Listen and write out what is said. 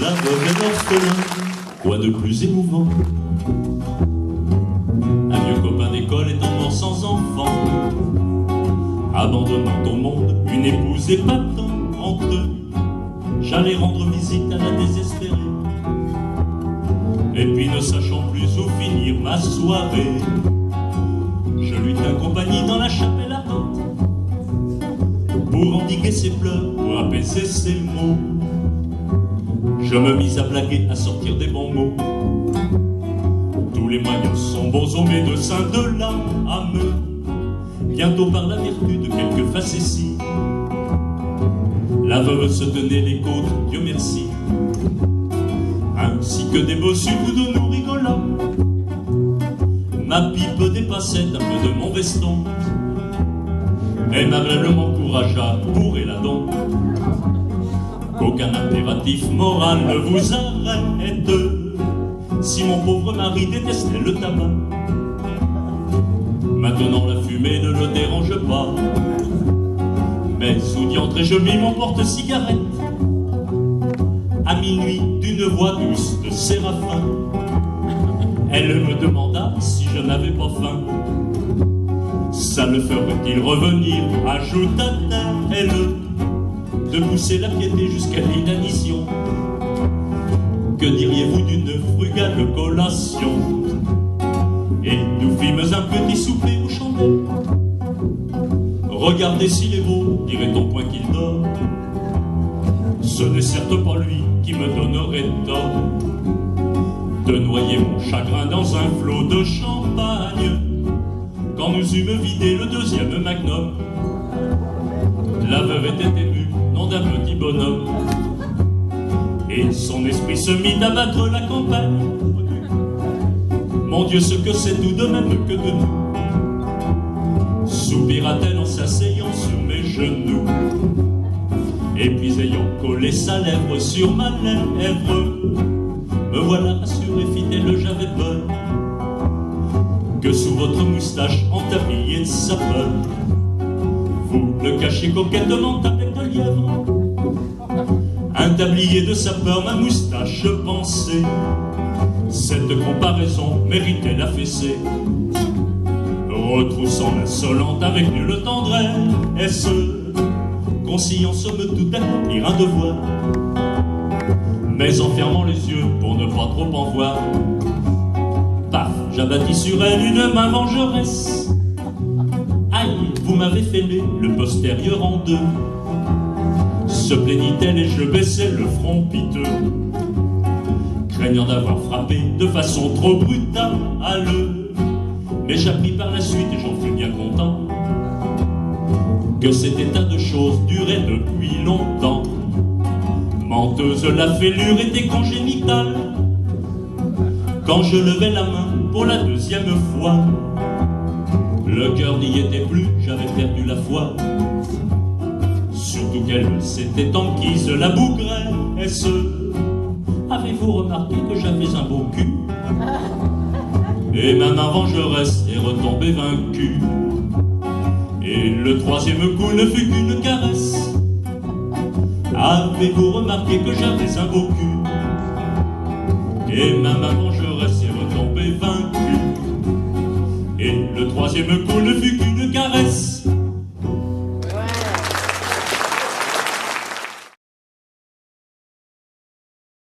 La veuve et l'orphelin, quoi de plus émouvant? Un vieux copain d'école étant mort sans enfant, abandonnant au monde une épouse épatante. J'allais rendre visite à la désespérée, et puis ne sachant plus où finir ma soirée, je lui tins compagnie dans la chapelle ardente pour endiguer ses pleurs, pour apaiser ses maux. Je me mis à blaguer, à sortir des bons mots. Tous les moyens sont bons aux médecins de l'âme. Bientôt par la vertu de quelques facéties, la veuve se tenait les côtes, Dieu merci, ainsi que des bossus de nous rigolants. Ma pipe dépassait un peu de mon veston, aimablement m'encouragea, bourrez-la donc, qu'aucun impératif moral ne vous arrête. Si mon pauvre mari détestait le tabac, maintenant la fumée ne le dérange pas. Mais sous diantre et je mis mon porte-cigarette. À minuit, d'une voix douce de séraphin, elle me demanda si je n'avais pas faim. Ça le ferait-il revenir, ajouta-t-elle, de pousser la piété jusqu'à l'inanition? Que diriez-vous d'une frugale collation? Et nous fîmes un petit souper aux chandelles. Regardez s'il est beau, dirait-on point qu'il dort. Ce n'est certes pas lui qui me donnerait tort de noyer mon chagrin dans un flot de champagne. Quand nous eûmes vidé le deuxième magnum, la veuve était émue, nom d'un petit bonhomme, et son esprit se mit à battre la campagne. Mon Dieu, ce que c'est tout de même que de nous, soupira-t-elle en s'asseyant sur mes genoux. Et puis ayant collé sa lèvre sur ma lèvre, me voilà rassuré, fit-elle, j'avais peur que sous votre moustache entablier de sapeur, vous le cachez coquettement avec de lièvre. Un tablier de sapeur, ma moustache, je pensais, cette comparaison méritait la fessée. Retroussant l'insolente avec nulle tendresse, conciliant somme toute d'accomplir un devoir, mais en fermant les yeux pour ne pas trop en voir, paf, j'abattis sur elle une main vengeresse. Aïe, vous m'avez fêlé le postérieur en deux, se plaignit-elle et je baissais le front piteux, craignant d'avoir frappé de façon trop brutale. Mais j'appris par la suite, et j'en fus bien content, que cet état de choses durait depuis longtemps. Menteuse, la fêlure était congénitale. Quand je levais la main pour la deuxième fois, le cœur n'y était plus, j'avais perdu la foi. Surtout qu'elle s'était enquise la bougresse. Avez-vous remarqué que j'avais un beau cul? Et ma main vengeresse est retombée vaincue. Et le troisième coup ne fut qu'une caresse. Avez-vous remarqué que j'avais un beau cul? Et ma main vengeresse est retombée vaincue. Et le troisième coup ne fut qu'une caresse.